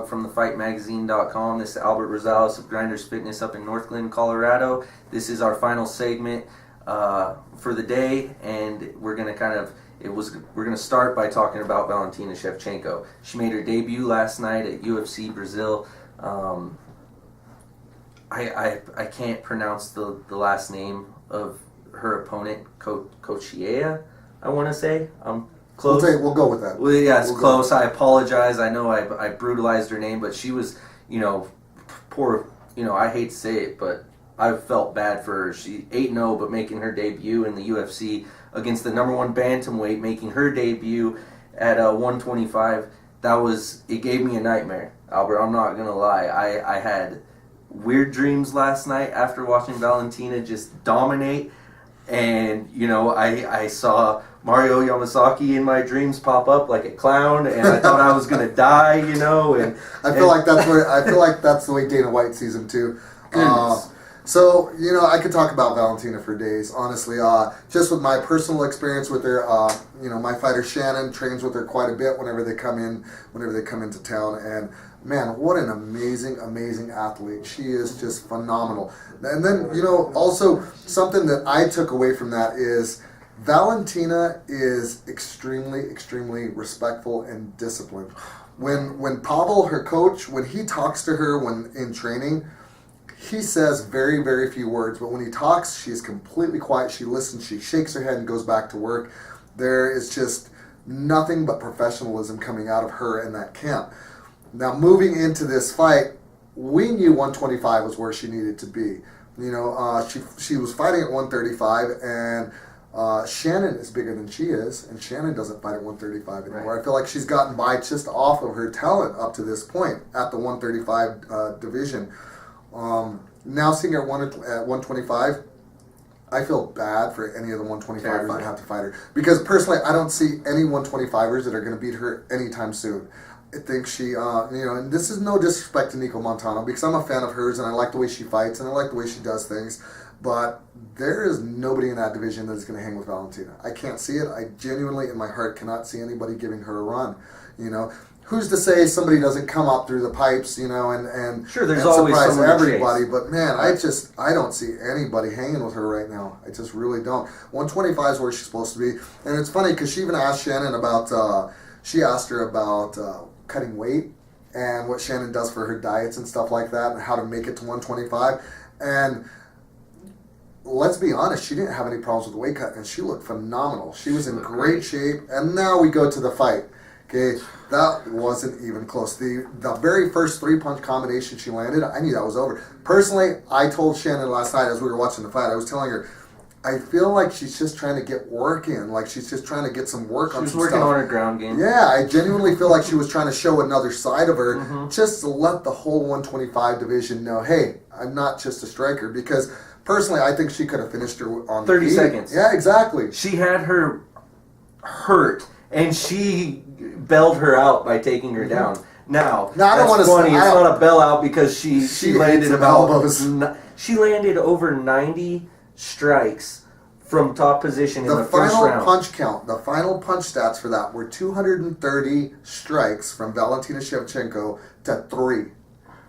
up from thefightmagazine.com. This is Albert Rosales of Grinders Fitness up in North Glen, Colorado. This is our final segment for the day, and we're going to start by talking about Valentina Schevchenko. She made her debut last night at UFC Brazil. I can't pronounce the last name of her opponent, Kochia, I want to say. Close. We'll go with that. Well, yeah, it's close. I apologize. I know I brutalized her name, but she was, poor. I hate to say it, but I felt bad for her. She 8-0, but making her debut in the UFC against the number one bantamweight, making her debut at 125. It gave me a nightmare, Albert. I'm not gonna lie. I had weird dreams last night after watching Valentina just dominate, and I saw Mario Yamasaki in my dreams pop up like a clown, and I thought I was gonna die, and I feel like that's the way Dana White sees him too. So I could talk about Valentina for days, honestly. Just with my personal experience with her, my fighter Shannon trains with her quite a bit whenever they come into town, and man, what an amazing athlete. She is just phenomenal. And then also something that I took away from that is Valentina is extremely respectful and disciplined. When Pavel, her coach, when he talks to her when in training, he says very few words, but when he talks, she is completely quiet. She listens, she shakes her head and goes back to work. There is just nothing but professionalism coming out of her in that camp. Now, moving into this fight, we knew 125 was where she needed to be. She was fighting at 135, and Shannon is bigger than she is, and Shannon doesn't fight at 135 anymore. Right. I feel like she's gotten by just off of her talent up to this point at the 135 division. Now seeing her at 125, I feel bad for any of the 125ers that have to fight her. Because personally, I don't see any 125ers that are going to beat her anytime soon. I think she, and this is no disrespect to Nico Montano, because I'm a fan of hers and I like the way she fights and I like the way she does things. But there is nobody in that division that is going to hang with Valentina. I can't see it. I genuinely, in my heart, cannot see anybody giving her a run. Who's to say somebody doesn't come up through the pipes, and sure, there's and always surprise everybody. Chase. But man, I don't see anybody hanging with her right now. I just really don't. 125 is where she's supposed to be, and it's funny because she even asked Shannon about. She asked her about cutting weight and what Shannon does for her diets and stuff like that, and how to make it to 125. And let's be honest, she didn't have any problems with the weight cut, and she looked phenomenal. She was in great shape, and now we go to the fight. Okay, that wasn't even close. The very first 3-punch combination she landed, I knew that was over. Personally, I told Shannon last night as we were watching the fight, I was telling her, I feel like she's just trying to get work in. Like she's just trying to get some work on some stuff. She was working on her ground game. Yeah, I genuinely feel like she was trying to show another side of her, just to let the whole 125 division know, hey, I'm not just a striker. Because personally, I think she could have finished her on 30 seconds. Yeah, exactly. She had her hurt, and she bailed her out by taking her down. Now I don't want to funny. It's not a bail out because she landed she landed over 90 strikes from top position in the first round. The final punch stats for that were 230 strikes from Valentina Schevchenko to 3.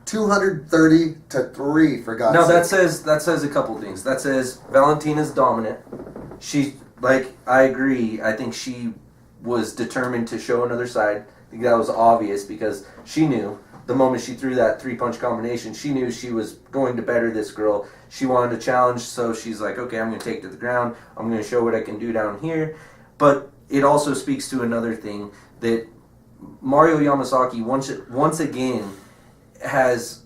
230 to 3, for God's sake. That says a couple things. That says Valentina's dominant. I agree. I think she was determined to show another side. I think that was obvious because she knew the moment she threw that 3-punch combination, she knew she was going to better this girl. She wanted a challenge, so she's like, okay, I'm going to take it to the ground. I'm going to show what I can do down here. But it also speaks to another thing, that Mario Yamasaki once again has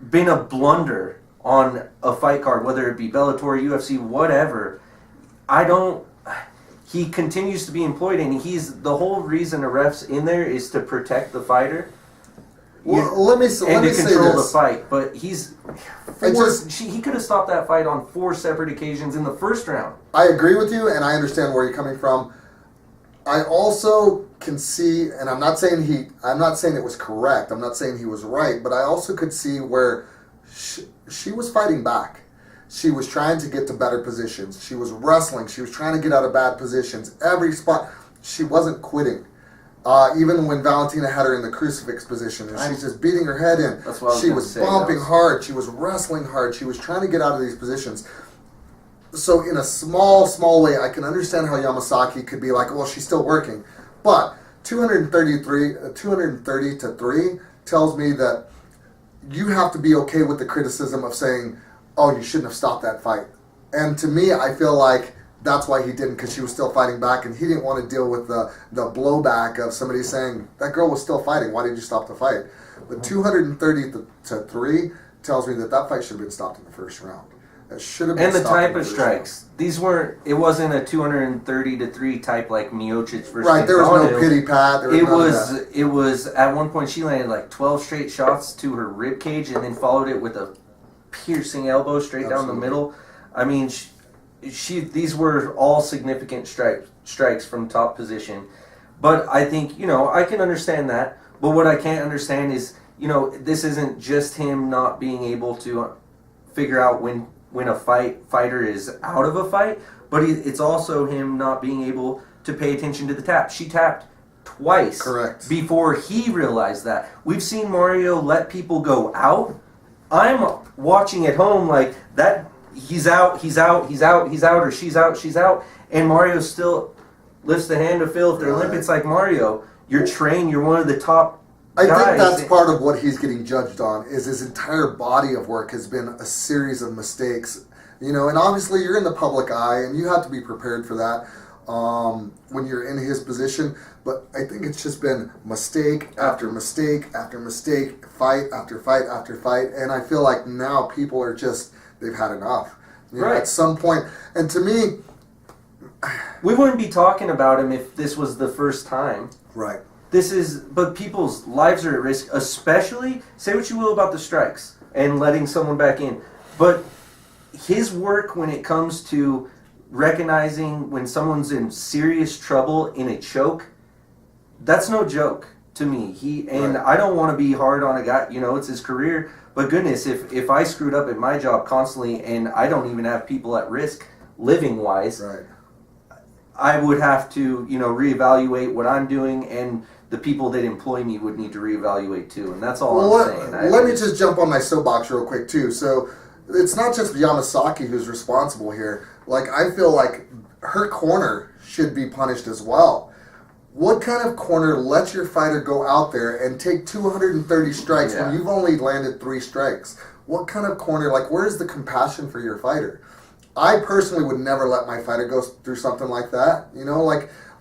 been a blunder on a fight card, whether it be Bellator, UFC, whatever. He continues to be employed, and the whole reason a ref's in there is to protect the fighter. Well, let me say this. And to control the fight, but he could have stopped that fight on 4 separate occasions in the first round. I agree with you, and I understand where you're coming from. I also can see, and I'm not saying it was correct. I'm not saying he was right, but I also could see where she was fighting back. She was trying to get to better positions. She was wrestling. She was trying to get out of bad positions. Every spot, she wasn't quitting. Even when Valentina had her in the crucifix position and she's just beating her head in, that's what she was bumping hard, she was wrestling hard, she was trying to get out of these positions. So in a small way, I can understand how Yamasaki could be like, well, she's still working. But 230 to 3 tells me that you have to be okay with the criticism of saying, oh, you shouldn't have stopped that fight. And to me, I feel like that's why he didn't, because she was still fighting back, and he didn't want to deal with the blowback of somebody saying, that girl was still fighting, why did you stop the fight? But 230 to 3 tells me that fight should have been stopped in the first round. It should have been and the stopped type of strikes. These weren't, it wasn't a 230 to 3 type like Miocic versus right, there was no pity pat. It was, at one point she landed like 12 straight shots to her rib cage and then followed it with a piercing elbow straight down the middle. I mean, these were all significant strikes from top position. But I think, I can understand that. But what I can't understand is, this isn't just him not being able to figure out when a fighter is out of a fight, but it's also him not being able to pay attention to the tap. She tapped twice. Correct. Before he realized that. We've seen Mario let people go out. I'm watching at home like that. He's out, or she's out, and Mario still lifts the hand to feel if they're limp. It's like, Mario, you're trained, you're one of the top guys. I think that's part of what he's getting judged on, is his entire body of work has been a series of mistakes. And obviously you're in the public eye, and you have to be prepared for that when you're in his position. But I think it's just been mistake after mistake after mistake, fight after fight after fight, and I feel like now people are just, they've had enough. At some point. And to me, we wouldn't be talking about him if this was the first time. Right. But people's lives are at risk, especially, say what you will about the strikes and letting someone back in. But his work when it comes to recognizing when someone's in serious trouble in a choke, that's no joke to me. I don't want to be hard on a guy, it's his career. But goodness, if I screwed up at my job constantly and I don't even have people at risk living-wise, I would have to, reevaluate what I'm doing, and the people that employ me would need to reevaluate too. And that's all I'm saying. Let me just jump on my soapbox real quick too. So it's not just Yamasaki who's responsible here. Like, I feel like her corner should be punished as well. What kind of corner lets your fighter go out there and take 230 strikes when you've only landed 3 strikes? What kind of corner, where's the compassion for your fighter? I personally would never let my fighter go through something like that.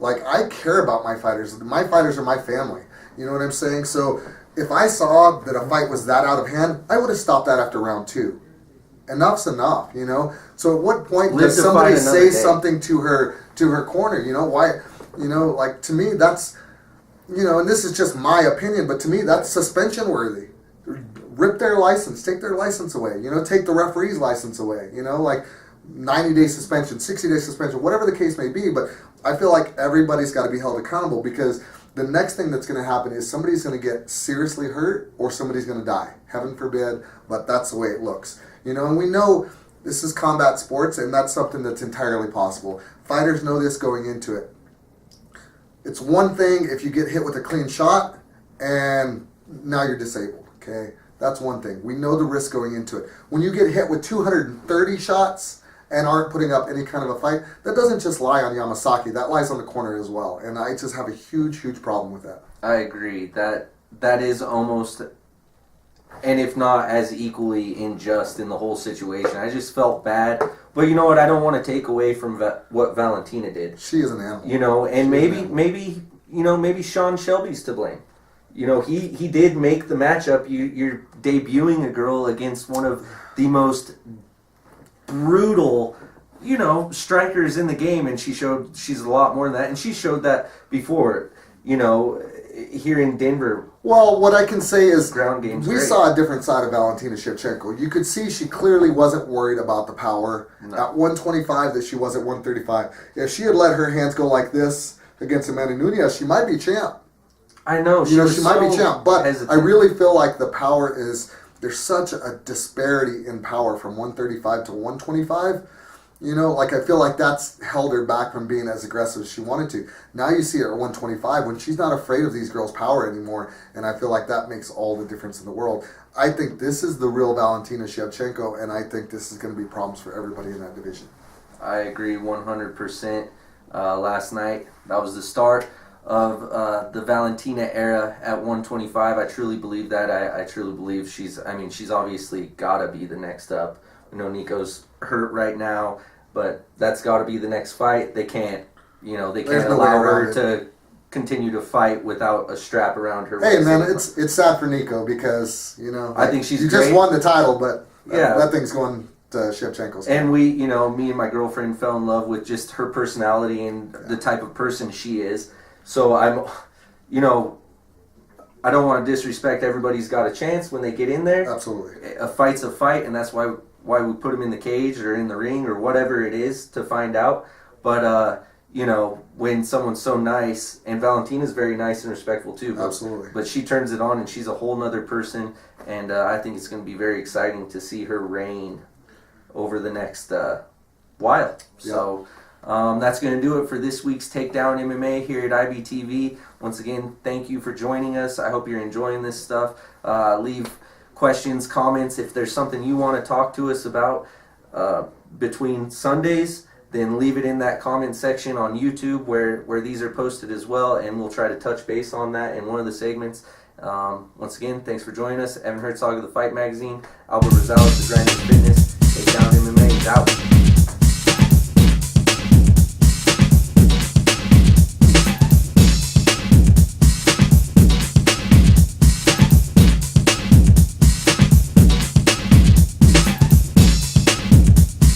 I care about my fighters. My fighters are my family. You know what I'm saying? So if I saw that a fight was that out of hand, I would have stopped that after round 2. Enough's enough, So at what point does somebody say something to her corner? Why? To me, that's, and this is just my opinion, but to me, that's suspension worthy. Rip their license, take their license away, take the referee's license away, 90-day suspension, 60-day suspension, whatever the case may be. But I feel like everybody's got to be held accountable, because the next thing that's going to happen is somebody's going to get seriously hurt or somebody's going to die. Heaven forbid, but that's the way it looks. And we know this is combat sports, and that's something that's entirely possible. Fighters know this going into it. It's one thing if you get hit with a clean shot and now you're disabled, okay? That's one thing. We know the risk going into it. When you get hit with 230 shots and aren't putting up any kind of a fight, that doesn't just lie on Yamasaki. That lies on the corner as well. And I just have a huge, huge problem with that. I agree. That is almost, and if not as equally unjust in the whole situation. I just felt bad. But you know what? I don't want to take away from what Valentina did. She is an animal. And maybe Sean Shelby's to blame. He did make the matchup. You're debuting a girl against one of the most brutal, strikers in the game, and she's a lot more than that. And she showed that before, here in Denver. Well, what I can say is ground game's we great. saw a different side of Valentina Schevchenko. You could see she clearly wasn't worried about the power at 125 that she was at 135. If she had let her hands go like this against Amanda Nunez, she might be champ. I know. She might be champ. But hesitant. I really feel like the power is, there's such a disparity in power from 135 to 125. You know, like I feel like that's held her back from being as aggressive as she wanted to. Now you see her at 125 when she's not afraid of these girls' power anymore, and I feel like that makes all the difference in the world. I think this is the real Valentina Shevchenko, and I think this is going to be problems for everybody in that division. I agree 100%. Last night, that was the start of the Valentina era at 125. I truly believe that. I truly believe she's obviously got to be the next up. I know Nico's hurt right now, but that's got to be the next fight. They can't allow her to continue to fight without a strap around her waist. Hey man, it's sad for Nico because I think she's you great. just won the title, but yeah, that thing's going to Shevchenko's. And me and my girlfriend fell in love with just her personality and the type of person she is. So I don't want to disrespect. Everybody's got a chance when they get in there. Absolutely, a fight's a fight, and that's why we put them in the cage or in the ring or whatever it is to find out. But when someone's so nice, and Valentina's very nice and respectful too. Absolutely. But she turns it on, and she's a whole nother person, and I think it's going to be very exciting to see her reign over the next while. Yep. So that's going to do it for this week's Takedown MMA here at IBTV. Once again, thank you for joining us. I hope you're enjoying this stuff. Leave questions, comments. If there's something you want to talk to us about between Sundays, then leave it in that comment section on YouTube where these are posted as well, and we'll try to touch base on that in one of the segments. Once again, thanks for joining us. Evan Herzog of the Fight Magazine, Albert Rosales of Grinding Fitness. Takedown MMA is out.